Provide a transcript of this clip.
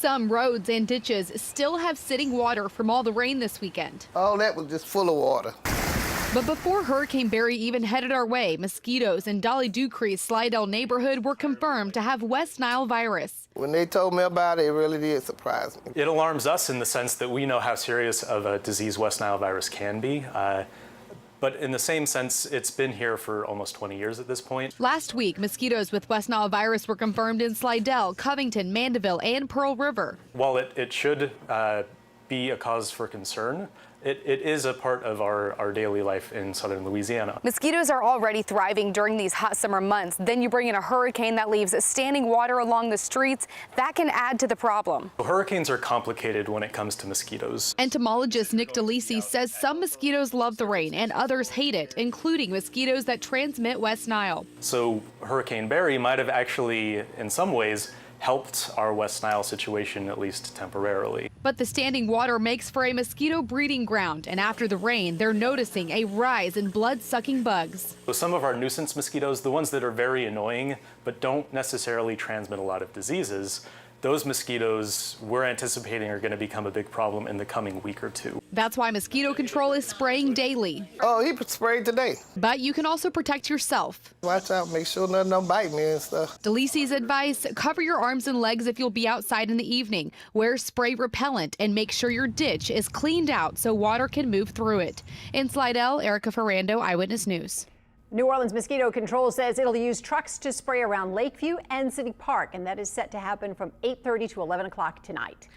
Some roads and ditches still have sitting water from all the rain this weekend. All that was just full of water. But before Hurricane Barry even headed our way, Mosquitoes in Dolly Ducree's Slidell neighborhood were confirmed to have West Nile virus. When they told me about it, it really did surprise me. It alarms us in the sense that we know how serious of a disease West Nile virus can be. But in the same sense, it's been here for almost 20 years at this point. Last week, mosquitoes with West Nile virus were confirmed in Slidell, Covington, Mandeville, and Pearl River. While it should be a cause for concern, it is a part of our daily life in southern Louisiana. Mosquitoes are already thriving during these hot summer months. Then you bring in a hurricane that leaves standing water along the streets. That can add to the problem. Hurricanes are complicated when it comes to mosquitoes. Entomologist Nick DeLisi says some mosquitoes love the rain and others hate it, including mosquitoes that transmit West Nile. So Hurricane Barry might have actually, in some ways, helped our West Nile situation, at least temporarily. But the standing water makes for a mosquito breeding ground, and after the rain, they're noticing a rise in blood-sucking bugs. So some of our nuisance mosquitoes, the ones that are very annoying but don't necessarily transmit a lot of diseases, those mosquitoes we're anticipating are going to become a big problem in the coming week or two. That's why mosquito control is spraying daily. Oh, he sprayed today. But you can also protect yourself. Watch out, make sure nothing don't bite me and stuff. DeLisi's advice, cover your arms and legs if you'll be outside in the evening. Wear spray repellent and make sure your ditch is cleaned out so water can move through it. In Slidell, Erica Ferrando, Eyewitness News. New Orleans Mosquito Control says it'll use trucks to spray around Lakeview and City Park, and that is set to happen from 8:30 to 11 o'clock tonight.